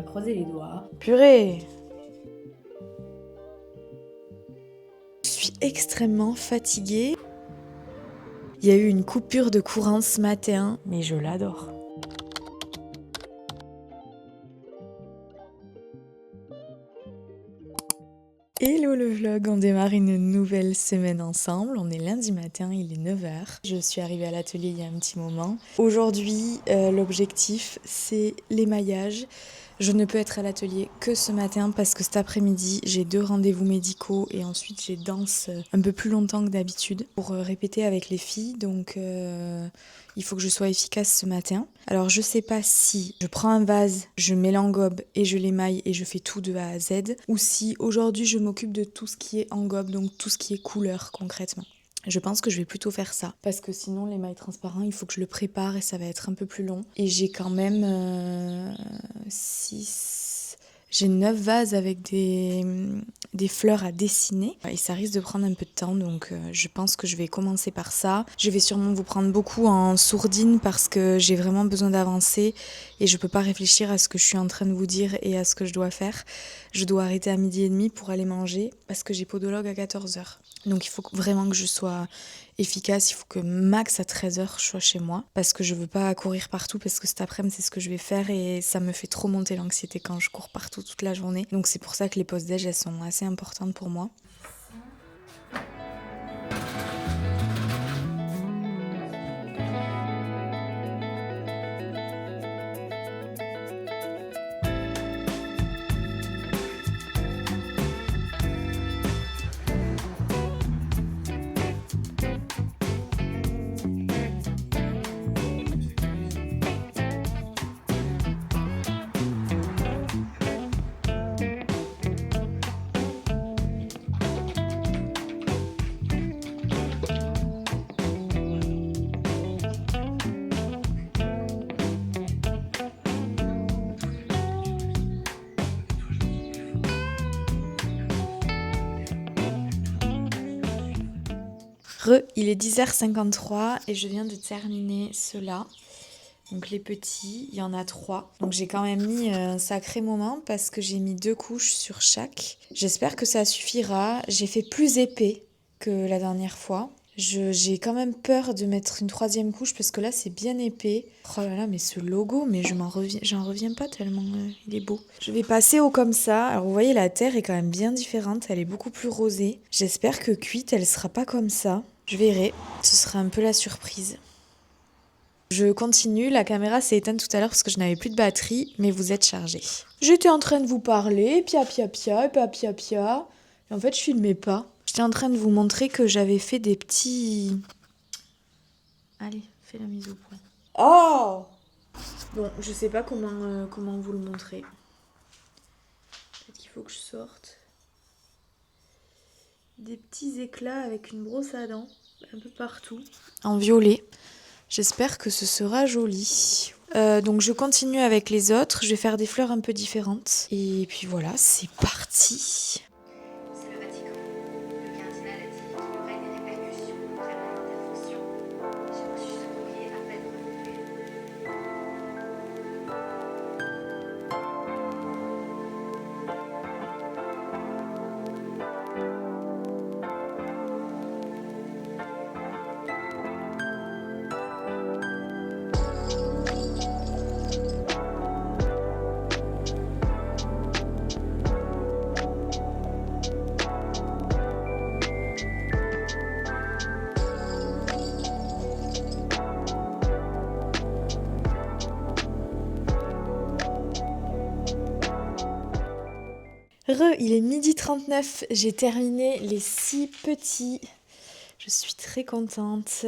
va croiser les doigts. Purée! Je suis extrêmement fatiguée. Il y a eu une coupure de courant ce matin, mais je l'adore. Hello le vlog, on démarre une nouvelle semaine ensemble. On est lundi matin, il est 9h. Je suis arrivée à l'atelier il y a un petit moment. Aujourd'hui, l'objectif, c'est l'émaillage. Je ne peux être à l'atelier que ce matin parce que cet après-midi, j'ai 2 rendez-vous médicaux et ensuite j'ai danse un peu plus longtemps que d'habitude pour répéter avec les filles. Donc il faut que je sois efficace ce matin. Alors je sais pas si je prends un vase, je mets l'engobe et je l'émaille et je fais tout de A à Z, ou si aujourd'hui je m'occupe de tout ce qui est engobe, donc tout ce qui est couleur concrètement. Je pense que je vais plutôt faire ça, parce que sinon l'émail transparent, il faut que je le prépare et ça va être un peu plus long. Et j'ai quand même 9 vases avec des fleurs à dessiner et ça risque de prendre un peu de temps, donc je pense que je vais commencer par ça. Je vais sûrement vous prendre beaucoup en sourdine parce que j'ai vraiment besoin d'avancer et je peux pas réfléchir à ce que je suis en train de vous dire et à ce que je dois faire. Je dois arrêter à 12h30 pour aller manger parce que j'ai podologue à 14h. Donc il faut vraiment que je sois efficace, il faut que max à 13h je sois chez moi parce que je veux pas courir partout, parce que cet après-midi c'est ce que je vais faire et ça me fait trop monter l'anxiété quand je cours partout toute la journée. Donc c'est pour ça que les pauses déj elles sont assez importantes pour moi. Il est 10h53 et je viens de terminer ceux-là. Donc les petits, il y en a 3. Donc j'ai quand même mis un sacré moment parce que j'ai mis 2 couches sur chaque. J'espère que ça suffira. J'ai fait plus épais que la dernière fois. J'ai quand même peur de mettre une 3e couche parce que là c'est bien épais. Oh là là, mais ce logo, mais j'en reviens pas tellement il est beau. Je vais passer au comme ça. Alors vous voyez, la terre est quand même bien différente, elle est beaucoup plus rosée. J'espère que cuite elle sera pas comme ça. Je verrai, ce sera un peu la surprise. Je continue, la caméra s'est éteinte tout à l'heure parce que je n'avais plus de batterie, mais vous êtes chargés. J'étais en train de vous parler, pia pia pia, pia pia, et en fait je filmais pas. J'étais en train de vous montrer que j'avais fait des petits... Allez, fais la mise au point. Oh! Bon, je sais pas comment vous le montrer. Peut-être qu'il faut que je sorte. Des petits éclats avec une brosse à dents, un peu partout. En violet. J'espère que ce sera joli. Donc je continue avec les autres. Je vais faire des fleurs un peu différentes. Et puis voilà, c'est parti. C'est le Vatican. Le cardinal a dit qu'il y aurait des répercussions après mon intervention. J'ai reçu ce courrier à peine renouvelé. Il est 12h39. J'ai terminé les 6 petits. Je suis très contente.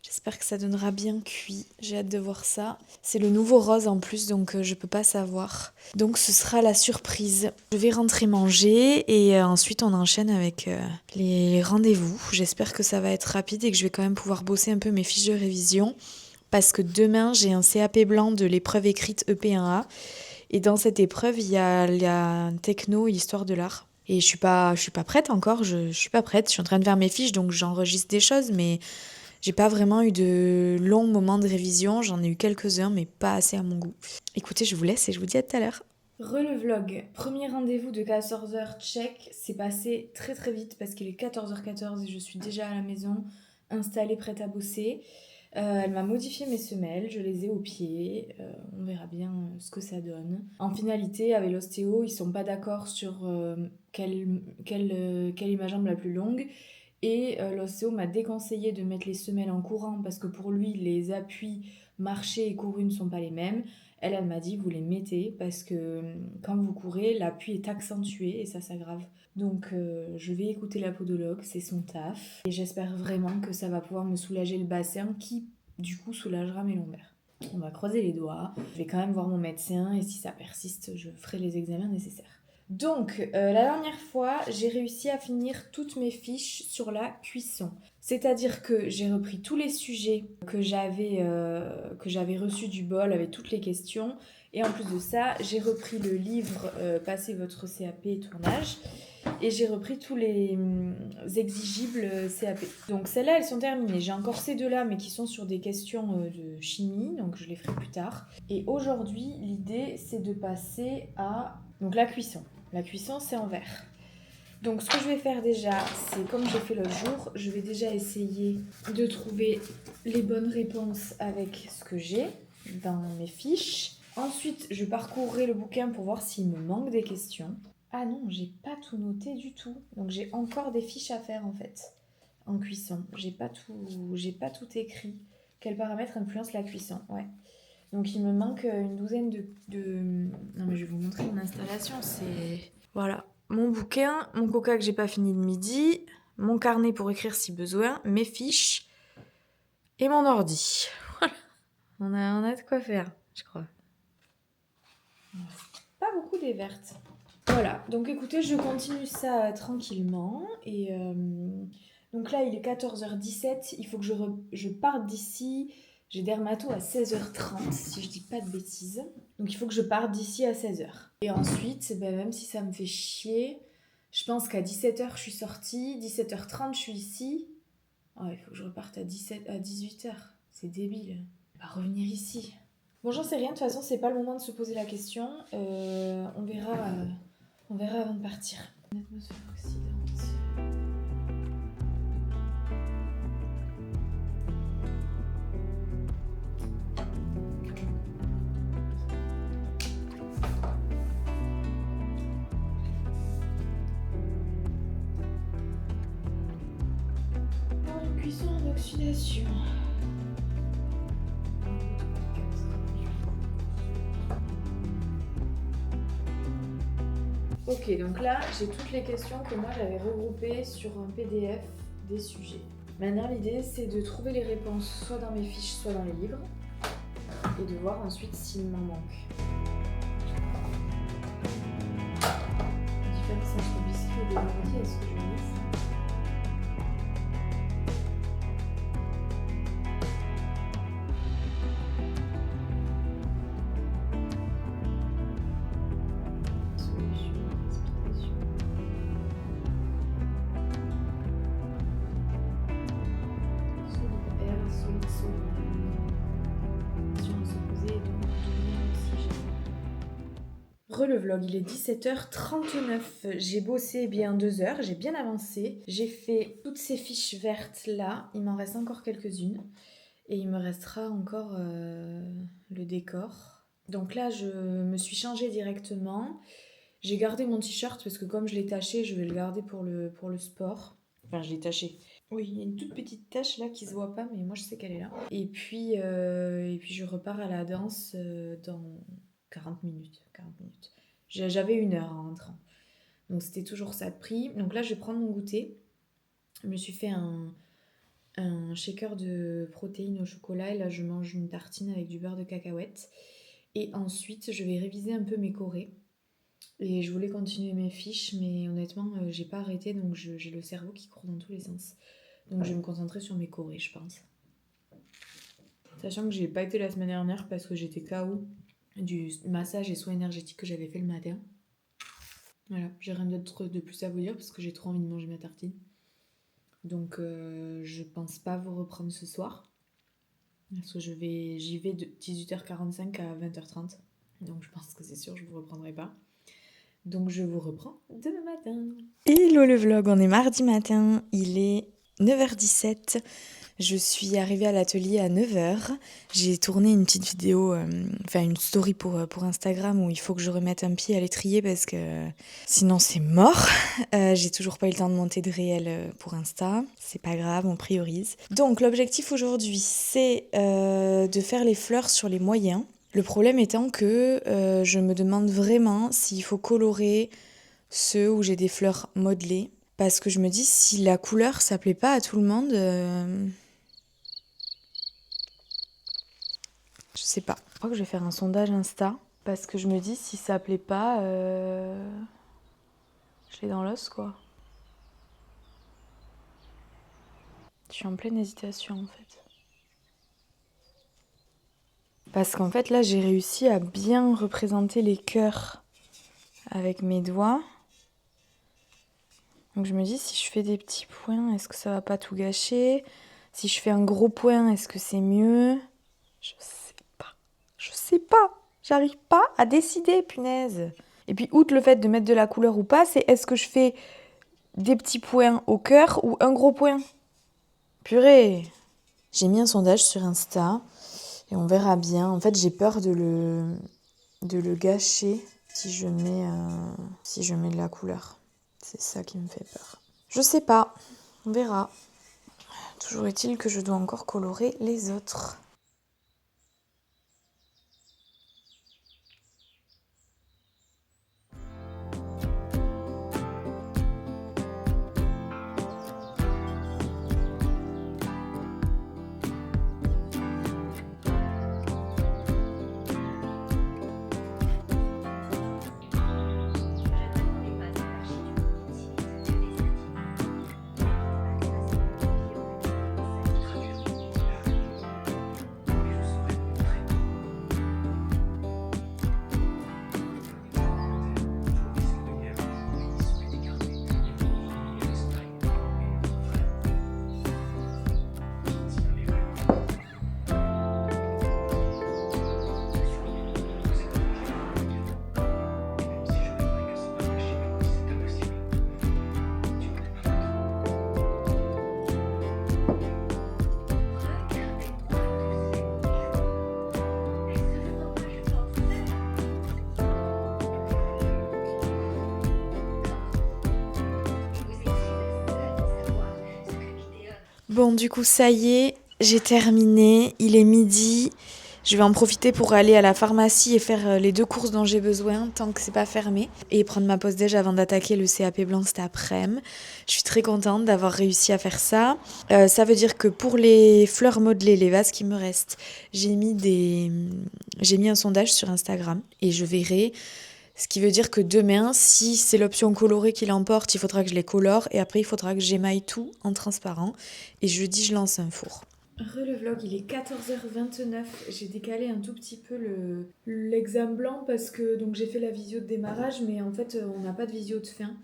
J'espère que ça donnera bien cuit. J'ai hâte de voir ça. C'est le nouveau rose en plus, donc je peux pas savoir. Donc ce sera la surprise. Je vais rentrer manger et ensuite on enchaîne avec les rendez-vous. J'espère que ça va être rapide et que je vais quand même pouvoir bosser un peu mes fiches de révision. Parce que demain, j'ai un CAP blanc de l'épreuve écrite EP1A. Et dans cette épreuve, il y a un techno, histoire de l'art. Et je suis pas prête encore, je suis pas prête. Je suis en train de faire mes fiches, donc j'enregistre des choses, mais j'ai pas vraiment eu de longs moments de révision. J'en ai eu quelques-uns, mais pas assez à mon goût. Écoutez, je vous laisse et je vous dis à tout à l'heure. Le vlog, premier rendez-vous de 14h, check, c'est passé très très vite parce qu'il est 14h14 et je suis déjà à la maison, installée, prête à bosser. Elle m'a modifié mes semelles, je les ai au pied, on verra bien ce que ça donne. En finalité, avec l'ostéo, ils sont pas d'accord sur quelle est ma jambe la plus longue. Et l'ostéo m'a déconseillé de mettre les semelles en courant parce que pour lui, les appuis marché et couru ne sont pas les mêmes. Elle m'a dit, vous les mettez parce que quand vous courez, l'appui est accentué et ça s'aggrave. Donc je vais écouter la podologue, c'est son taf. Et j'espère vraiment que ça va pouvoir me soulager le bassin qui, du coup, soulagera mes lombaires. On va croiser les doigts. Je vais quand même voir mon médecin et si ça persiste, je ferai les examens nécessaires. Donc, la dernière fois, j'ai réussi à finir toutes mes fiches sur la cuisson. C'est-à-dire que j'ai repris tous les sujets que j'avais reçus du bol avec toutes les questions. Et en plus de ça, j'ai repris le livre Passez votre CAP tournage. Et j'ai repris tous les exigibles CAP. Donc celles-là, elles sont terminées. J'ai encore ces deux-là, mais qui sont sur des questions de chimie. Donc je les ferai plus tard. Et aujourd'hui, l'idée, c'est de passer à donc, la cuisson. La cuisson, c'est en verre. Donc ce que je vais faire déjà, c'est comme j'ai fait l'autre jour, je vais déjà essayer de trouver les bonnes réponses avec ce que j'ai dans mes fiches. Ensuite, je parcourrai le bouquin pour voir s'il me manque des questions. Ah non, j'ai pas tout noté du tout. Donc j'ai encore des fiches à faire en fait, en cuisson. J'ai pas tout écrit. Quels paramètres influencent la cuisson? Ouais. Donc il me manque une douzaine de... Non mais je vais vous montrer mon installation, c'est... Voilà, mon bouquin, mon coca que j'ai pas fini le midi, mon carnet pour écrire si besoin, mes fiches et mon ordi. Voilà, on a de quoi faire, je crois. Pas beaucoup des vertes. Voilà, donc écoutez, je continue ça tranquillement et... Donc là, il est 14h17, il faut que je parte d'ici. J'ai dermato à 16h30, si je dis pas de bêtises. Donc il faut que je parte d'ici à 16h. Et ensuite, ben, même si ça me fait chier, je pense qu'à 17h, je suis sortie. 17h30, je suis ici. Oh, il faut que je reparte à 18h. C'est débile. On va revenir ici. Bon, j'en sais rien. De toute façon, c'est pas le moment de se poser la question. On verra avant de partir. Une atmosphère oxydante. Une cuisson en oxydation. Ok, donc là, j'ai toutes les questions que moi j'avais regroupées sur un PDF des sujets. Maintenant, l'idée, c'est de trouver les réponses soit dans mes fiches, soit dans les livres, et de voir ensuite s'il m'en manque. La différence entre biscuit et des lentilles, est-ce que je lis ça? Solution, explication. Solide air, solide solide. Question à se poser et donc devenir oxygène. Le vlog, il est 17h39. J'ai bossé bien 2 heures, j'ai bien avancé. J'ai fait toutes ces fiches vertes là, il m'en reste encore quelques-unes. Et il me restera encore le décor. Donc là, je me suis changée directement. J'ai gardé mon t-shirt parce que comme je l'ai taché, je vais le garder pour le sport. Enfin, je l'ai taché. Oui, il y a une toute petite tache là qui se voit pas, mais moi je sais qu'elle est là. Et puis je repars à la danse dans 40 minutes. 40 minutes. J'avais 1 heure en rentrant. Donc c'était toujours ça de prix. Donc là, je vais prendre mon goûter. Je me suis fait un shaker de protéines au chocolat et là je mange une tartine avec du beurre de cacahuète et ensuite je vais réviser un peu mes chorés et je voulais continuer mes fiches mais honnêtement j'ai pas arrêté donc j'ai le cerveau qui court dans tous les sens donc je vais me concentrer sur mes chorés je pense, sachant que j'ai pas été la semaine dernière parce que j'étais KO du massage et soins énergétiques que j'avais fait le matin. Voilà, j'ai rien d'autre de plus à vous dire parce que j'ai trop envie de manger ma tartine. Donc je pense pas vous reprendre ce soir. Parce que j'y vais de 18h45 à 20h30. Donc je pense que c'est sûr, je vous reprendrai pas. Donc je vous reprends demain matin. Hello le vlog, on est mardi matin, il est 9h17. Je suis arrivée à l'atelier à 9h. J'ai tourné une petite vidéo, une story pour Instagram où il faut que je remette un pied à l'étrier parce que sinon c'est mort. J'ai toujours pas eu le temps de monter de réel pour Insta. C'est pas grave, on priorise. Donc l'objectif aujourd'hui, c'est de faire les fleurs sur les moyens. Le problème étant que je me demande vraiment s'il faut colorer ceux où j'ai des fleurs modelées. Parce que je me dis, si la couleur ça plaît pas à tout le monde, je sais pas. Je crois que je vais faire un sondage Insta. Parce que je me dis, si ça plaît pas, je l'ai dans l'os quoi. Je suis en pleine hésitation en fait. Parce qu'en fait là j'ai réussi à bien représenter les cœurs avec mes doigts. Donc je me dis si je fais des petits points, est-ce que ça va pas tout gâcher? Si je fais un gros point, est-ce que c'est mieux? Je sais pas. Je sais pas. J'arrive pas à décider, punaise. Et puis outre le fait de mettre de la couleur ou pas, c'est est-ce que je fais des petits points au cœur ou un gros point? Purée. J'ai mis un sondage sur Insta et on verra bien. En fait, j'ai peur de le gâcher si je mets de la couleur. C'est ça qui me fait peur. Je sais pas. On verra. Toujours est-il que je dois encore colorer les autres. Bon, du coup, ça y est, j'ai terminé. Il est midi. Je vais en profiter pour aller à la pharmacie et faire les 2 courses dont j'ai besoin, tant que c'est pas fermé. Et prendre ma pause déj avant d'attaquer le CAP blanc cet après-midi. Je suis très contente d'avoir réussi à faire ça. Ça veut dire que pour les fleurs modelées, les vases qui me restent, j'ai mis un sondage sur Instagram. Et je verrai. Ce qui veut dire que demain, si c'est l'option colorée qui l'emporte, il faudra que je les colore et après il faudra que j'émaille tout en transparent. Et jeudi, je lance un four. Le vlog, il est 14h29. J'ai décalé un tout petit peu l'examen blanc parce que donc j'ai fait la visio de démarrage, mais en fait on n'a pas de visio de fin.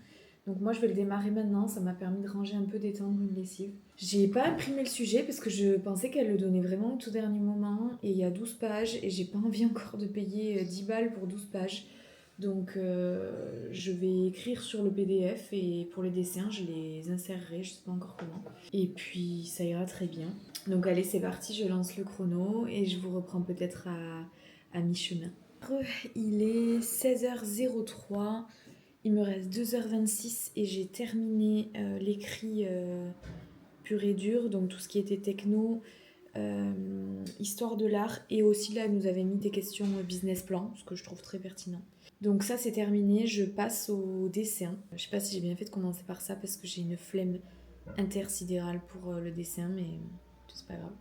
Donc moi je vais le démarrer maintenant, ça m'a permis de ranger un peu, d'étendre une lessive. J'ai pas imprimé le sujet parce que je pensais qu'elle le donnait vraiment au tout dernier moment et il y a 12 pages et j'ai pas envie encore de payer 10 balles pour 12 pages. Donc je vais écrire sur le PDF et pour les dessins je les insérerai, je sais pas encore comment. Et puis ça ira très bien. Donc allez c'est parti, je lance le chrono et je vous reprends peut-être à mi-chemin. Il est 16h03, il me reste 2h26 et j'ai terminé l'écrit pur et dur, donc tout ce qui était techno, histoire de l'art et aussi là elle nous avait mis des questions business plan, ce que je trouve très pertinent. Donc ça c'est terminé, je passe au dessin. Je sais pas si j'ai bien fait de commencer par ça parce que j'ai une flemme intersidérale pour le dessin, mais c'est pas grave.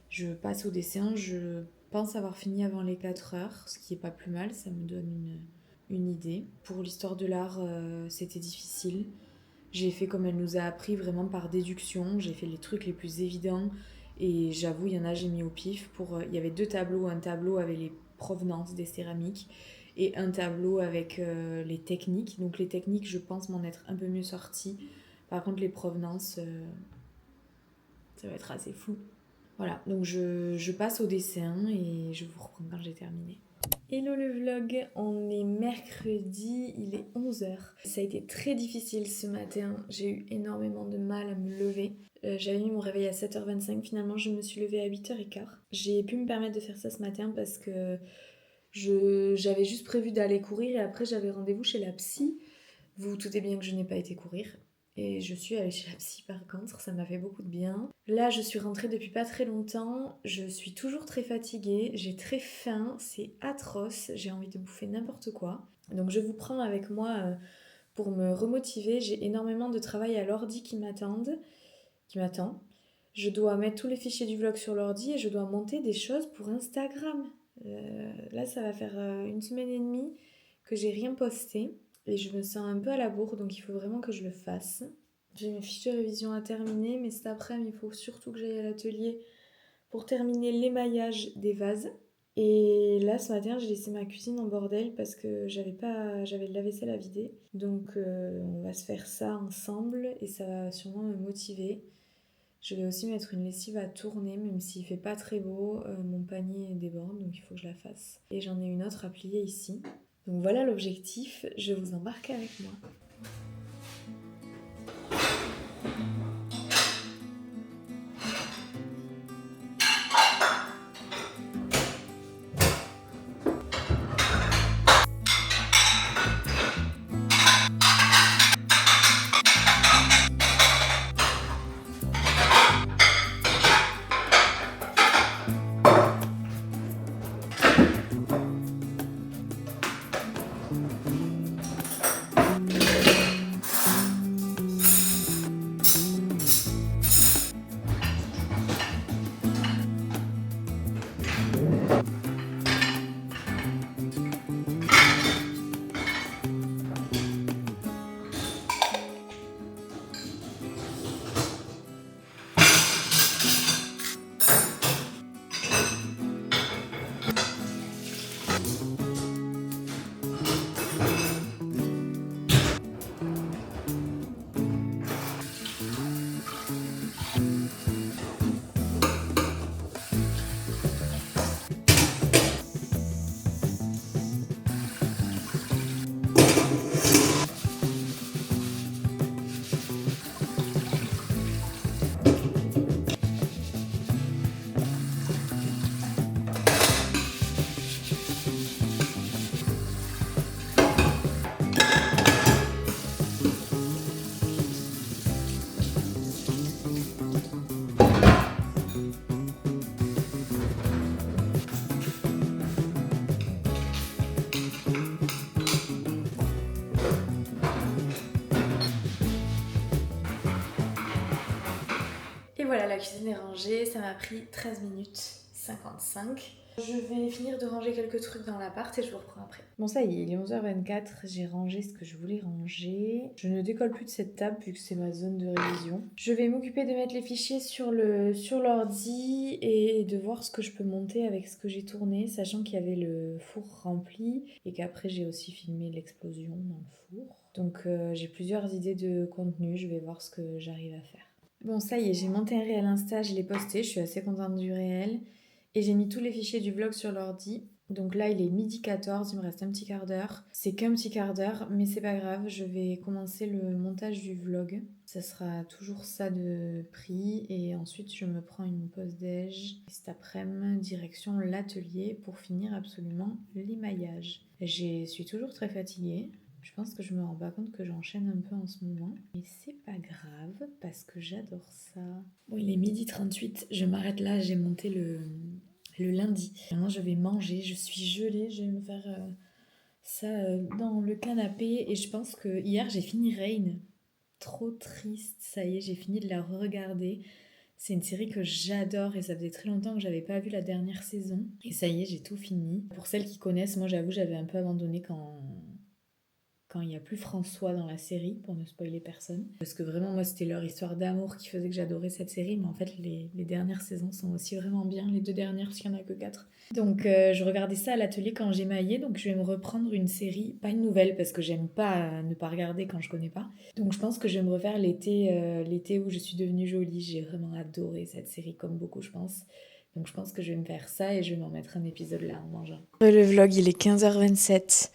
Je passe au dessin, je pense avoir fini avant les 4 heures, ce qui est pas plus mal, ça me donne une idée. Pour l'histoire de l'art, c'était difficile. J'ai fait comme elle nous a appris, vraiment par déduction, j'ai fait les trucs les plus évidents et j'avoue, il y en a j'ai mis au pif. Il y avait 2 tableaux, un tableau avec les provenances des céramiques et un tableau avec les techniques. Donc les techniques, je pense m'en être un peu mieux sortie. Par contre, les provenances, ça va être assez fou. Voilà, donc je passe au dessin et je vous reprends quand j'ai terminé. Hello le vlog, on est mercredi, il est 11h. Ça a été très difficile ce matin, j'ai eu énormément de mal à me lever. J'avais mis mon réveil à 7h25, finalement je me suis levée à 8h15. J'ai pu me permettre de faire ça ce matin parce que j'avais juste prévu d'aller courir et après j'avais rendez-vous chez la psy. Vous vous doutez bien que je n'ai pas été courir. Et je suis allée chez la psy par contre, ça m'a fait beaucoup de bien. Là, je suis rentrée depuis pas très longtemps, je suis toujours très fatiguée, j'ai très faim, c'est atroce, j'ai envie de bouffer n'importe quoi. Donc je vous prends avec moi pour me remotiver, j'ai énormément de travail à l'ordi qui m'attend. Je dois mettre tous les fichiers du vlog sur l'ordi et je dois monter des choses pour Instagram. Là, ça va faire 1 semaine et demie que j'ai rien posté. Et je me sens un peu à la bourre, donc il faut vraiment que je le fasse. J'ai mes fiches de révision à terminer, mais cet après-midi, il faut surtout que j'aille à l'atelier pour terminer l'émaillage des vases. Et là, ce matin, j'ai laissé ma cuisine en bordel parce que j'avais de la vaisselle à vider. Donc, on va se faire ça ensemble et ça va sûrement me motiver. Je vais aussi mettre une lessive à tourner, même s'il fait pas très beau. Mon panier déborde, donc il faut que je la fasse. Et j'en ai une autre à plier ici. Donc voilà l'objectif, je vous embarque avec moi. Et voilà, la cuisine est rangée, ça m'a pris 13 minutes 55. Je vais finir de ranger quelques trucs dans l'appart et je vous reprends après. Bon ça y est, il est 11h24, j'ai rangé ce que je voulais ranger. Je ne décolle plus de cette table vu que c'est ma zone de révision. Je vais m'occuper de mettre les fichiers sur l'ordi et de voir ce que je peux monter avec ce que j'ai tourné, sachant qu'il y avait le four rempli et qu'après j'ai aussi filmé l'explosion dans le four. Donc j'ai plusieurs idées de contenu, je vais voir ce que j'arrive à faire. Bon, ça y est, j'ai monté un réel Insta, je l'ai posté, je suis assez contente du réel. Et j'ai mis tous les fichiers du vlog sur l'ordi. Donc là, il est 12h14, il me reste un petit quart d'heure. C'est qu'un petit quart d'heure, mais c'est pas grave, je vais commencer le montage du vlog. Ça sera toujours ça de prix. Et ensuite, je me prends une pause déj. Et cet après-midi, direction l'atelier pour finir absolument l'émaillage. Je suis toujours très fatiguée. Je pense que je me rends pas compte que j'enchaîne un peu en ce moment. Mais c'est pas grave parce que j'adore ça. Bon, il est 12h38, je m'arrête là, j'ai monté le lundi. Maintenant, je vais manger, je suis gelée, je vais me faire ça dans le canapé. Et je pense que hier, j'ai fini Reign. Trop triste, ça y est, j'ai fini de la regarder. C'est une série que j'adore et ça faisait très longtemps que j'avais pas vu la dernière saison. Et ça y est, j'ai tout fini. Pour celles qui connaissent, moi j'avoue, j'avais un peu abandonné quand il n'y a plus François dans la série, pour ne spoiler personne. Parce que vraiment, moi, c'était leur histoire d'amour qui faisait que j'adorais cette série. Mais en fait, les dernières saisons sont aussi vraiment bien. Les 2 dernières, parce qu'il n'y en a que 4. Donc, je regardais ça à l'atelier quand j'émaillais. Donc, je vais me reprendre une série, pas une nouvelle, parce que j'aime pas ne pas regarder quand je connais pas. Donc, je pense que je vais me refaire l'été où je suis devenue jolie. J'ai vraiment adoré cette série, comme beaucoup, je pense. Donc je pense que je vais me faire ça et je vais m'en mettre un épisode là en mangeant. Le vlog il est 15h27.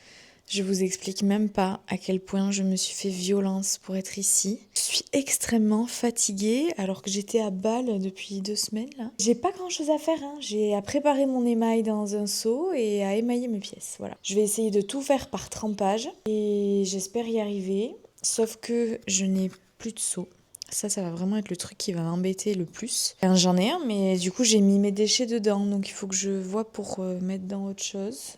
Je vous explique même pas à quel point je me suis fait violence pour être ici. Je suis extrêmement fatiguée alors que j'étais à Bâle depuis 2 semaines là. J'ai pas grand chose à faire, hein. J'ai à préparer mon émail dans un seau et à émailler mes pièces. Voilà. Je vais essayer de tout faire par trempage et j'espère y arriver. Sauf que je n'ai plus de seau. Ça va vraiment être le truc qui va m'embêter le plus. Enfin, j'en ai un, mais du coup j'ai mis mes déchets dedans, donc il faut que je vois pour mettre dans autre chose.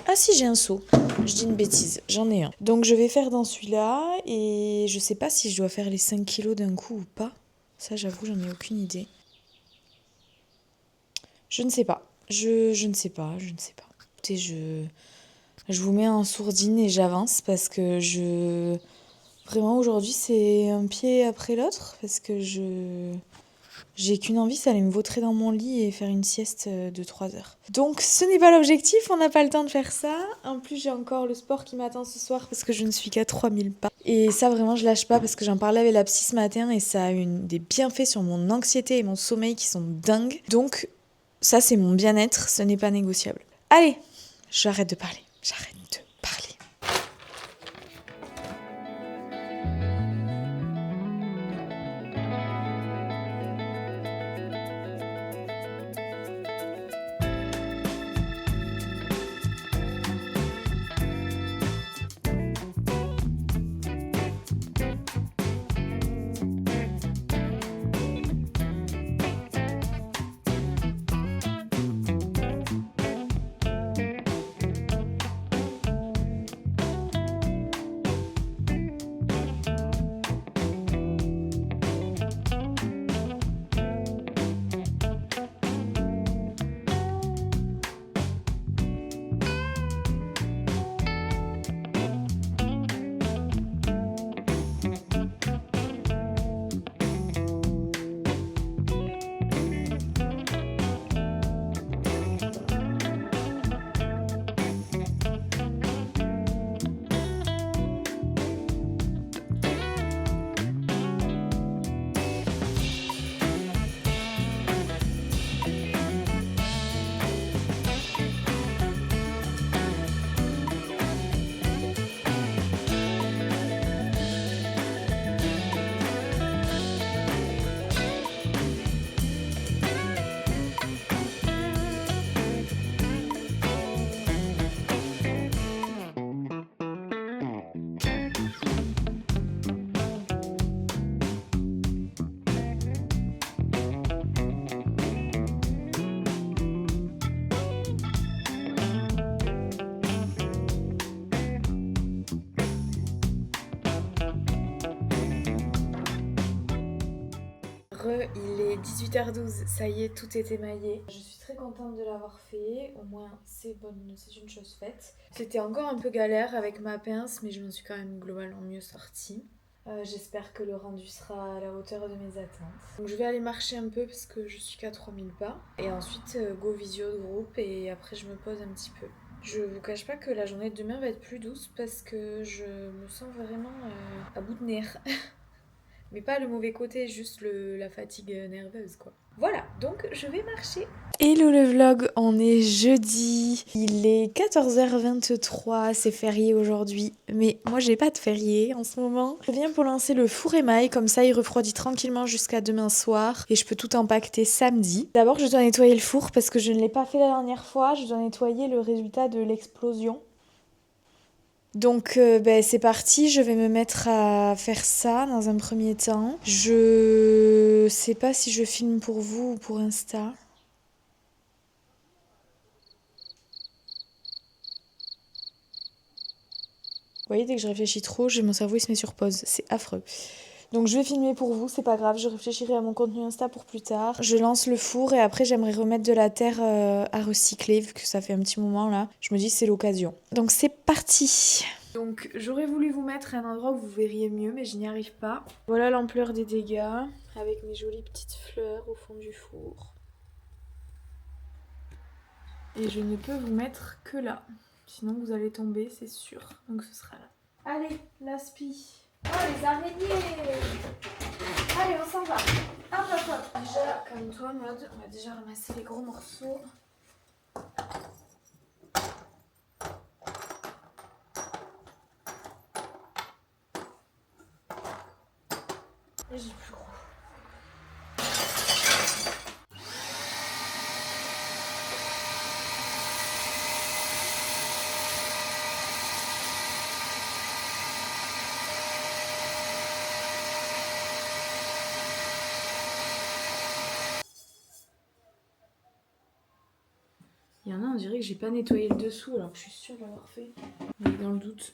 Ah si, j'ai un seau. Je dis une bêtise, j'en ai un. Donc je vais faire dans celui-là et je sais pas si je dois faire les 5 kilos d'un coup ou pas. Ça j'avoue, j'en ai aucune idée. Je ne sais pas. Je ne sais pas. Écoutez, je vous mets en sourdine et j'avance parce que Vraiment aujourd'hui c'est un pied après l'autre parce que j'ai qu'une envie, c'est aller me vautrer dans mon lit et faire une sieste de 3 heures. Donc ce n'est pas l'objectif, on n'a pas le temps de faire ça. En plus j'ai encore le sport qui m'attend ce soir parce que je ne suis qu'à 3000 pas. Et ça vraiment je lâche pas parce que j'en parlais avec la psy ce matin et ça a eu des bienfaits sur mon anxiété et mon sommeil qui sont dingues. Donc ça c'est mon bien-être, ce n'est pas négociable. Allez, j'arrête de parler. Il est 18h12, ça y est, tout est émaillé. Je suis très contente de l'avoir fait, au moins c'est une chose faite. C'était encore un peu galère avec ma pince, mais je m'en suis quand même globalement mieux sortie. J'espère que le rendu sera à la hauteur de mes attentes. Donc je vais aller marcher un peu parce que je suis qu'à 3000 pas. Et ensuite, go visio de groupe et après je me pose un petit peu. Je vous cache pas que la journée de demain va être plus douce parce que je me sens vraiment à bout de nerfs. Mais pas le mauvais côté, juste la fatigue nerveuse quoi. Voilà, donc je vais marcher. Hello le vlog, on est jeudi, il est 14h23, c'est férié aujourd'hui, mais moi j'ai pas de férié en ce moment. Je viens pour lancer le four émail, comme ça il refroidit tranquillement jusqu'à demain soir et je peux tout empaqueter samedi. D'abord je dois nettoyer le four parce que je ne l'ai pas fait la dernière fois, je dois nettoyer le résultat de l'explosion. Donc c'est parti, je vais me mettre à faire ça dans un premier temps. Je sais pas si je filme pour vous ou pour Insta. Vous voyez, dès que je réfléchis trop, mon cerveau il se met sur pause. C'est affreux. Donc je vais filmer pour vous, c'est pas grave, je réfléchirai à mon contenu Insta pour plus tard. Je lance le four et après j'aimerais remettre de la terre à recycler vu que ça fait un petit moment là. Je me dis c'est l'occasion. Donc c'est parti. Donc j'aurais voulu vous mettre à un endroit où vous verriez mieux mais je n'y arrive pas. Voilà l'ampleur des dégâts avec mes jolies petites fleurs au fond du four. Et je ne peux vous mettre que là. Sinon vous allez tomber c'est sûr. Donc ce sera là. Allez, l'aspi. Oh, les araignées! Allez, on s'en va. Hop, hop, hop. Déjà, comme toi, Maud, on va déjà ramasser les gros morceaux. Et j'ai plus gros. Il y en a, on dirait que j'ai pas nettoyé le dessous alors que je suis sûre de l'avoir fait. Mais dans le doute.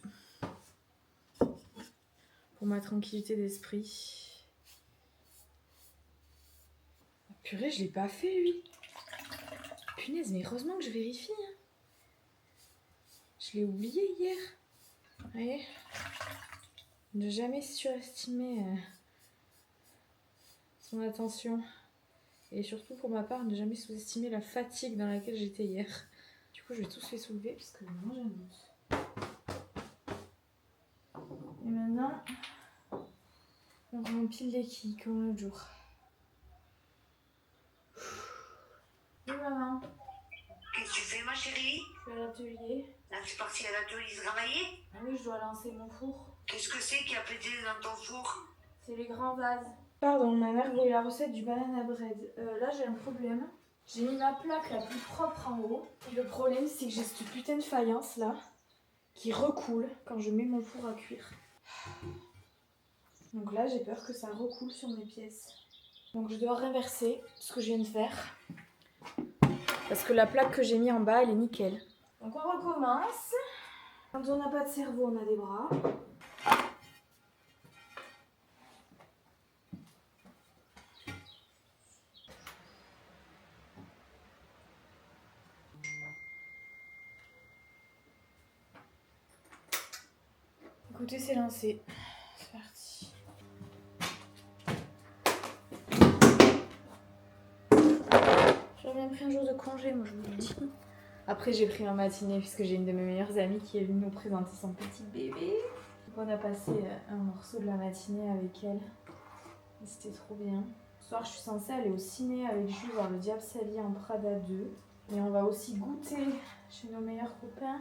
Pour ma tranquillité d'esprit. Oh, purée, je l'ai pas fait lui. Punaise, mais heureusement que je vérifie. Hein. Je l'ai oublié hier. Vous voyez ? Ne jamais surestimer son attention. Et surtout pour ma part, ne jamais sous-estimer la fatigue dans laquelle j'étais hier. Du coup, je vais tous les soulever parce que vraiment j'ai un doute. Et maintenant, on remplit les quilles comme l'autre jour. Oui maman, Qu'est-ce que tu fais, ma chérie? je suis à l'atelier. Là, tu es partie à l'atelier se travailler? Ah oui, je dois lancer mon four. Qu'est-ce que c'est qui a pété dans ton four? C'est les grands vases. Pardon, ma mère voulait la recette du banana bread. Là, j'ai un problème. J'ai mis ma plaque la plus propre en haut. Et le problème, c'est que j'ai cette putain de faïence là qui recoule quand je mets mon four à cuire. Donc là, j'ai peur que ça recoule sur mes pièces. Donc je dois renverser ce que je viens de faire. Parce que la plaque que j'ai mis en bas, elle est nickel. Donc on recommence. Quand on n'a pas de cerveau, on a des bras. Écoutez, c'est lancé. C'est parti. J'aurais bien pris un jour de congé, moi je vous le dis. Après, j'ai pris ma matinée puisque j'ai une de mes meilleures amies qui est venue nous présenter son petit bébé. Donc on a passé un morceau de la matinée avec elle. Et c'était trop bien. Ce soir, je suis censée aller au ciné avec Jules voir Le Diable s'habille en Prada 2. Et on va aussi goûter chez nos meilleurs copains.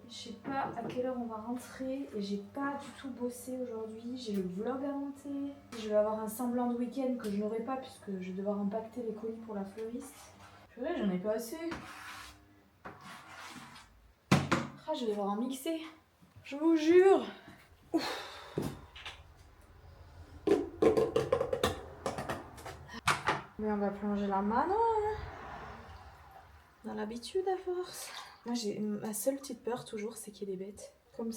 Je sais pas à quelle heure on va rentrer et j'ai pas du tout bossé aujourd'hui. J'ai le vlog à monter. Je vais avoir un semblant de week-end que je n'aurai pas puisque je vais devoir impacter les colis pour la fleuriste. Purée, j'en ai pas assez. Ah, je vais devoir en mixer. Je vous jure. Ouf. Mais on va plonger la mano. Hein. On a l'habitude à force. Moi, ma seule petite peur toujours, c'est qu'il y ait des bêtes. Comme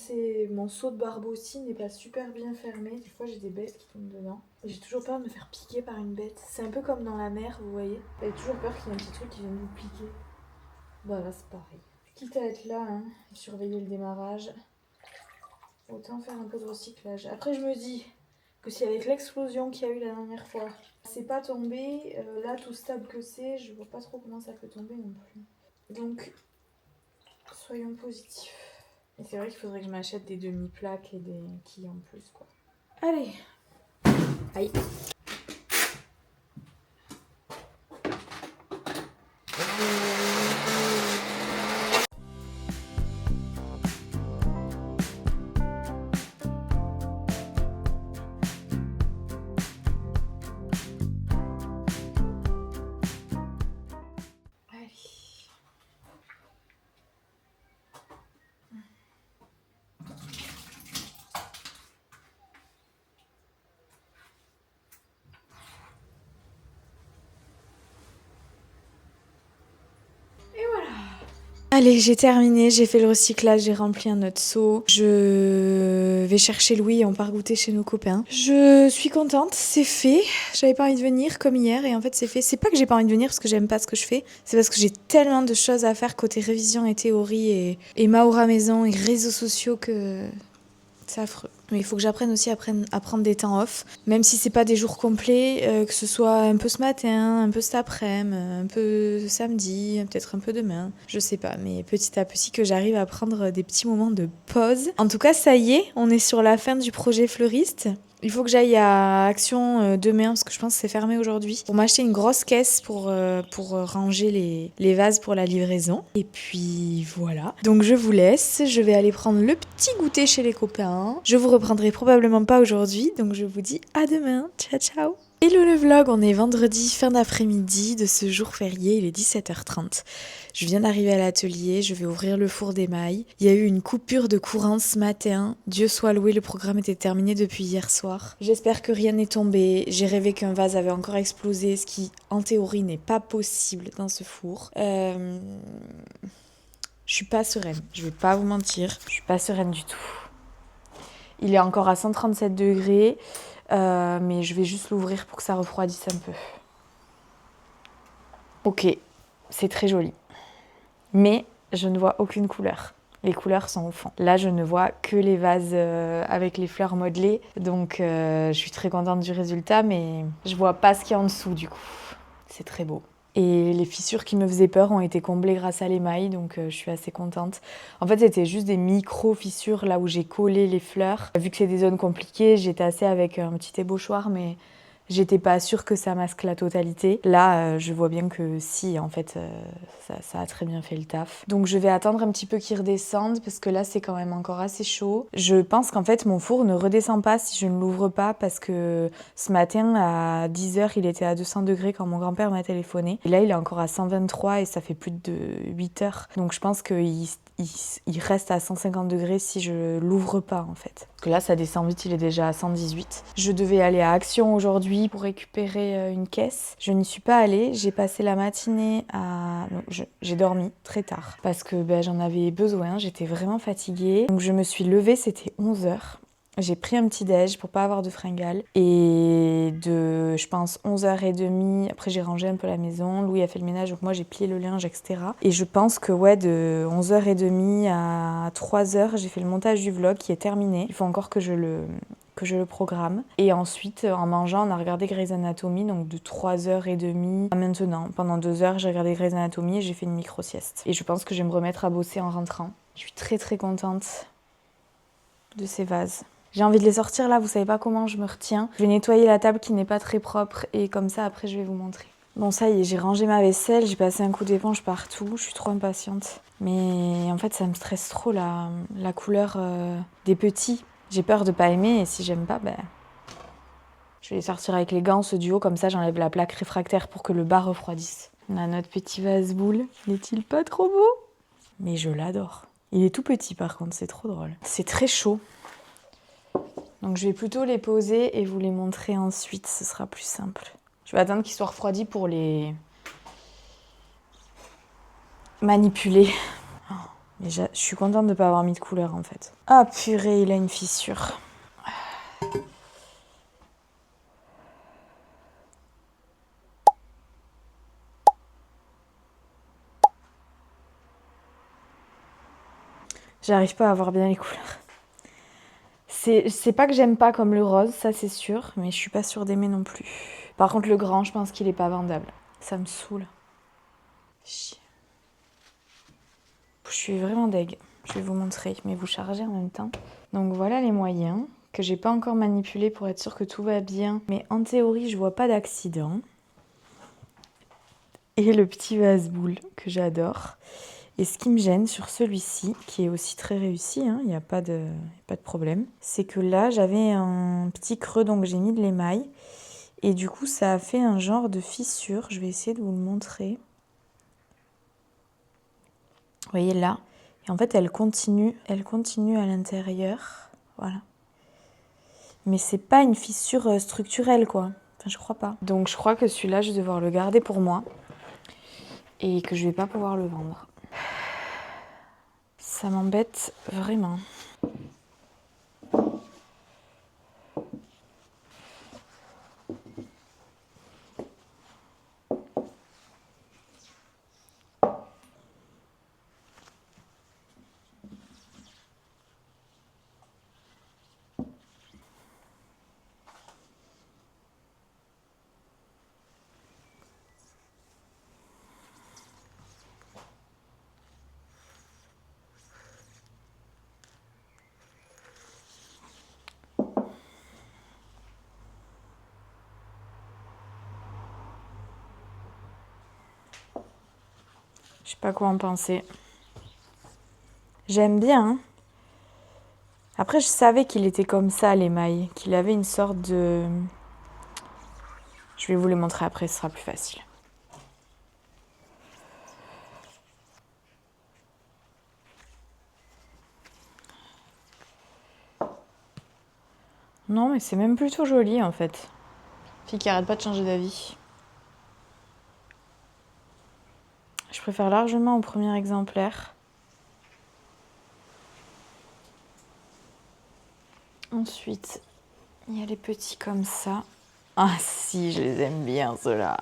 mon seau de barbe aussi n'est pas super bien fermé, des fois j'ai des bêtes qui tombent dedans. Et j'ai toujours peur de me faire piquer par une bête. C'est un peu comme dans la mer, vous voyez. J'ai toujours peur qu'il y ait un petit truc qui vienne vous piquer. Bah là, c'est pareil. Quitte à être là, hein, et surveiller le démarrage, autant faire un peu de recyclage. Après, je me dis que si avec l'explosion qu'il y a eu la dernière fois, c'est pas tombé, là, tout stable que c'est, je vois pas trop comment ça peut tomber non plus. Donc, soyons positifs. Et c'est vrai qu'il faudrait que je m'achète des demi-plaques et des quilles en plus, quoi. Allez. Aïe. Allez, j'ai terminé, j'ai fait le recyclage, j'ai rempli un autre seau. Je vais chercher Louis et on part goûter chez nos copains. Je suis contente, c'est fait. J'avais pas envie de venir comme hier et en fait c'est fait. C'est pas que j'ai pas envie de venir parce que j'aime pas ce que je fais, c'est parce que j'ai tellement de choses à faire côté révision et théorie et Maura maison et réseaux sociaux que C'est affreux. Mais il faut que j'apprenne aussi à prendre des temps off, même si c'est pas des jours complets, que ce soit un peu ce matin, un peu cet après-midi, un peu samedi, peut-être un peu demain, je sais pas, mais petit à petit que j'arrive à prendre des petits moments de pause. En tout cas, ça y est, on est sur la fin du projet fleuriste. Il faut que j'aille à Action demain, parce que je pense que c'est fermé aujourd'hui, pour m'acheter une grosse caisse pour ranger les vases pour la livraison. Et puis voilà. Donc je vous laisse, je vais aller prendre le petit goûter chez les copains. Je vous reprendrai probablement pas aujourd'hui, donc je vous dis à demain. Ciao ciao. Hello le vlog, on est vendredi fin d'après-midi de ce jour férié, il est 17h30. Je viens d'arriver à l'atelier, je vais ouvrir le four d'émail. Il y a eu une coupure de courant ce matin. Dieu soit loué, le programme était terminé depuis hier soir. J'espère que rien n'est tombé. J'ai rêvé qu'un vase avait encore explosé, ce qui en théorie n'est pas possible dans ce four. Je suis pas sereine, je vais pas vous mentir, je suis pas sereine du tout. Il est encore à 137 degrés. Mais je vais juste l'ouvrir pour que ça refroidisse un peu. Ok, c'est très joli. Mais je ne vois aucune couleur. Les couleurs sont au fond. Là, je ne vois que les vases avec les fleurs modelées. Donc, je suis très contente du résultat, mais je vois pas ce qu'il y a en dessous du coup. C'est très beau. Et les fissures qui me faisaient peur ont été comblées grâce à l'émail, donc je suis assez contente. En fait, c'était juste des micro-fissures là où j'ai collé les fleurs. Vu que c'est des zones compliquées, j'étais assez avec un petit ébauchoir, mais j'étais pas sûre que ça masque la totalité. Là, je vois bien que si, en fait, ça a très bien fait le taf. Donc je vais attendre un petit peu qu'il redescende, parce que là, c'est quand même encore assez chaud. Je pense qu'en fait, mon four ne redescend pas si je ne l'ouvre pas, parce que ce matin, à 10h, il était à 200 degrés quand mon grand-père m'a téléphoné. Et là, il est encore à 123 et ça fait plus de 8 heures. Donc je pense qu'il reste à 150 degrés si je l'ouvre pas, en fait. Parce que là, ça descend vite, il est déjà à 118. Je devais aller à Action aujourd'hui pour récupérer une caisse. Je n'y suis pas allée. J'ai passé la matinée à... J'ai dormi très tard parce que j'en avais besoin. J'étais vraiment fatiguée. Donc je me suis levée, c'était 11h. J'ai pris un petit déj pour pas avoir de fringales. Et de, je pense, 11h30, après j'ai rangé un peu la maison. Louis a fait le ménage, donc moi j'ai plié le linge, etc. Et je pense que ouais, de 11h30 à 3h, j'ai fait le montage du vlog qui est terminé. Il faut encore que je le programme. Et ensuite, en mangeant, on a regardé Grey's Anatomy, donc de 3h30 à maintenant. Pendant 2 heures, j'ai regardé Grey's Anatomy et j'ai fait une micro-sieste. Et je pense que je vais me remettre à bosser en rentrant. Je suis très très contente de ces vases. J'ai envie de les sortir là, vous savez pas comment je me retiens. Je vais nettoyer la table qui n'est pas très propre et comme ça après je vais vous montrer. Bon ça y est, j'ai rangé ma vaisselle, j'ai passé un coup d'éponge partout, je suis trop impatiente. Mais en fait ça me stresse trop la couleur des petits. J'ai peur de pas aimer et si j'aime pas, je vais les sortir avec les gants, ceux du haut, comme ça j'enlève la plaque réfractaire pour que le bas refroidisse. On a notre petit vase boule, n'est-il pas trop beau? Mais je l'adore. Il est tout petit par contre, c'est trop drôle. C'est très chaud. Donc je vais plutôt les poser et vous les montrer ensuite, ce sera plus simple. Je vais attendre qu'ils soient refroidis pour les manipuler. Oh, déjà, je suis contente de ne pas avoir mis de couleur en fait. Ah purée, il a une fissure. J'arrive pas à voir bien les couleurs. C'est pas que j'aime pas comme le rose, ça c'est sûr, mais je suis pas sûre d'aimer non plus. Par contre le grand, je pense qu'il est pas vendable. Ça me saoule. Je suis vraiment deg. Je vais vous montrer, mais vous chargez en même temps. Donc voilà les moyens que j'ai pas encore manipulés pour être sûre que tout va bien. Mais en théorie, je vois pas d'accident. Et le petit vase boule que j'adore. Et ce qui me gêne sur celui-ci, qui est aussi très réussi, il n'y a pas de problème, c'est que là, j'avais un petit creux, donc j'ai mis de l'émail. Et du coup, ça a fait un genre de fissure. Je vais essayer de vous le montrer. Vous voyez là. Et en fait, elle continue à l'intérieur. Voilà. Mais c'est pas une fissure structurelle, quoi. Enfin, je crois pas. Donc, je crois que celui-là, je vais devoir le garder pour moi. Et que je vais pas pouvoir le vendre. Ça m'embête vraiment. Je sais pas quoi en penser. J'aime bien. Hein. Après, je savais qu'il était comme ça, l'émail. Qu'il avait une sorte de... Je vais vous les montrer après, ce sera plus facile. Non, mais c'est même plutôt joli, en fait. Fille qui arrête pas de changer d'avis. Je préfère largement au premier exemplaire. Ensuite, il y a les petits comme ça. Ah si, je les aime bien, ceux-là.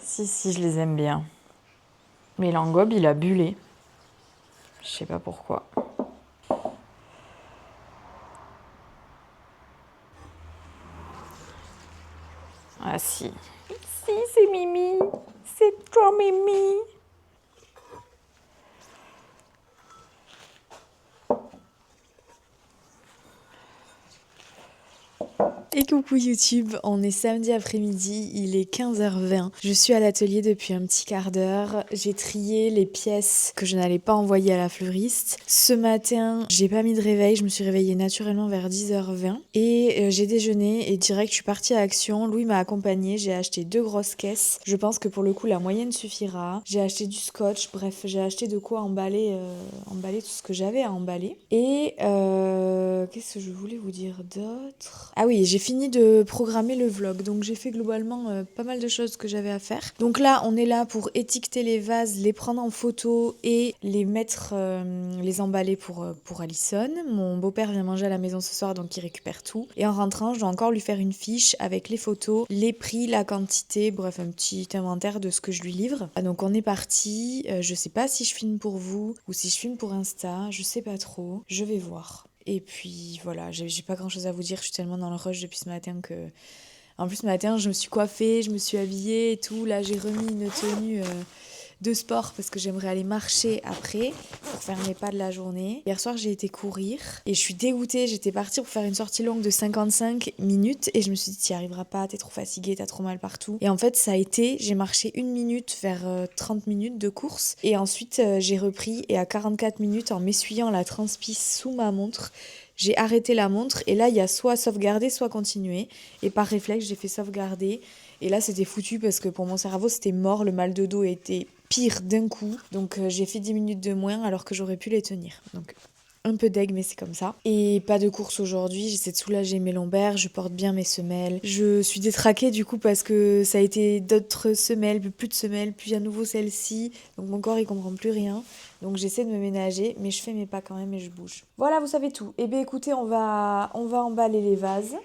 Si, je les aime bien. Mais l'engobe, il a bullé. Je sais pas pourquoi. Ah si. Si, c'est Mimi. C'est trop Mimi. Et coucou YouTube, on est samedi après-midi, il est 15h20. Je suis à l'atelier depuis un petit quart d'heure. J'ai trié les pièces que je n'allais pas envoyer à la fleuriste. Ce matin, j'ai pas mis de réveil, je me suis réveillée naturellement vers 10h20. Et j'ai déjeuné et direct je suis partie à Action. Louis m'a accompagnée, j'ai acheté 2 grosses caisses. Je pense que pour le coup la moyenne suffira. J'ai acheté du scotch, bref, j'ai acheté de quoi emballer tout ce que j'avais à emballer. Et qu'est-ce que je voulais vous dire d'autre ? Ah oui, j'ai fini de programmer le vlog, donc j'ai fait globalement pas mal de choses que j'avais à faire. Donc là, on est là pour étiqueter les vases, les prendre en photo et les mettre, les emballer pour Alison. Mon beau-père vient manger à la maison ce soir, donc il récupère tout. Et en rentrant, je dois encore lui faire une fiche avec les photos, les prix, la quantité, bref, un petit inventaire de ce que je lui livre. Donc on est parti. Je sais pas si je filme pour vous ou si je filme pour Insta, je sais pas trop. Je vais voir. Et puis voilà, j'ai pas grand chose à vous dire, je suis tellement dans le rush depuis ce matin que... En plus ce matin je me suis coiffée, je me suis habillée et tout, là j'ai remis une tenue de sport parce que j'aimerais aller marcher après pour faire mes pas de la journée. Hier soir j'ai été courir et je suis dégoûtée, j'étais partie pour faire une sortie longue de 55 minutes et je me suis dit t'y arriveras pas, t'es trop fatiguée, t'as trop mal partout. Et en fait ça a été, j'ai marché 1 minute vers 30 minutes de course et ensuite j'ai repris et à 44 minutes en m'essuyant la transpi sous ma montre, j'ai arrêté la montre et là il y a soit sauvegarder soit continuer et par réflexe j'ai fait sauvegarder et là c'était foutu parce que pour mon cerveau c'était mort, le mal de dos était pire d'un coup. Donc j'ai fait 10 minutes de moins alors que j'aurais pu les tenir. Donc un peu deg mais c'est comme ça. Et pas de course aujourd'hui, j'essaie de soulager mes lombaires, je porte bien mes semelles. Je suis détraquée du coup parce que ça a été d'autres semelles, puis plus de semelles, puis à nouveau celle-ci. Donc mon corps il comprend plus rien. Donc j'essaie de me ménager, mais je fais mes pas quand même et je bouge. Voilà, vous savez tout. Eh bien écoutez, on va emballer les vases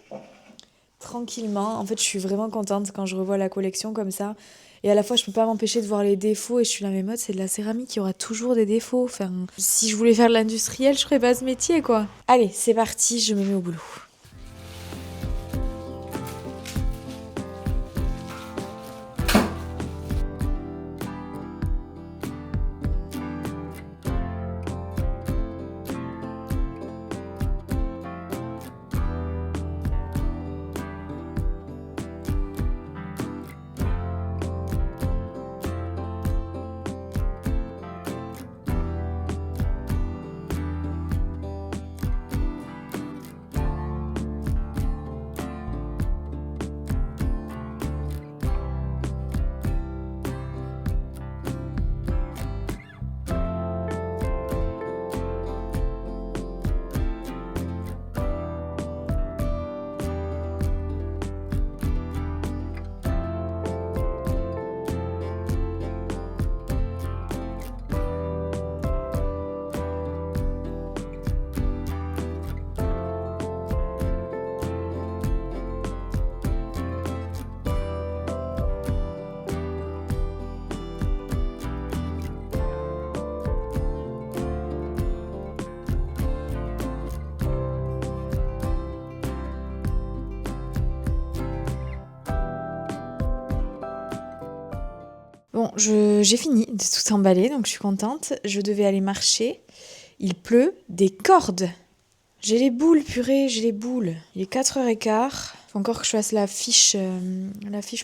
tranquillement. En fait, je suis vraiment contente quand je revois la collection comme ça. Et à la fois, je peux pas m'empêcher de voir les défauts et je suis là, mais mode, c'est de la céramique, il y aura toujours des défauts. Enfin, si je voulais faire de l'industriel, je ferais pas ce métier, quoi. Allez, c'est parti, je me mets au boulot. Bon, j'ai fini de tout emballer, donc je suis contente. Je devais aller marcher. Il pleut des cordes. J'ai les boules, purée, j'ai les boules. Il est 4h15. Faut encore que je fasse la fiche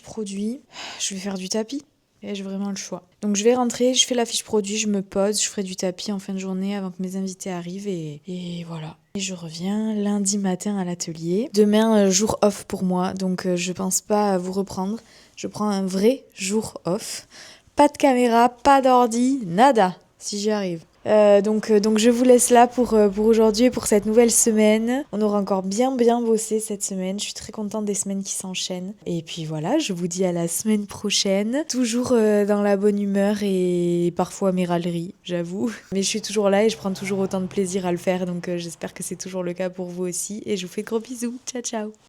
produit. Je vais faire du tapis. Et j'ai vraiment le choix. Donc je vais rentrer, je fais la fiche produit, je me pose, je ferai du tapis en fin de journée avant que mes invités arrivent et voilà. Et je reviens lundi matin à l'atelier. Demain, jour off pour moi, donc je pense pas vous reprendre. Je prends un vrai jour off. Pas de caméra, pas d'ordi, nada, si j'y arrive. Donc je vous laisse là pour aujourd'hui et pour cette nouvelle semaine. On aura encore bien bossé cette semaine. Je suis très contente des semaines qui s'enchaînent. Et puis voilà, je vous dis à la semaine prochaine. Toujours dans la bonne humeur et parfois mes râleries, j'avoue. Mais je suis toujours là et je prends toujours autant de plaisir à le faire. Donc j'espère que c'est toujours le cas pour vous aussi. Et je vous fais de gros bisous. Ciao ciao.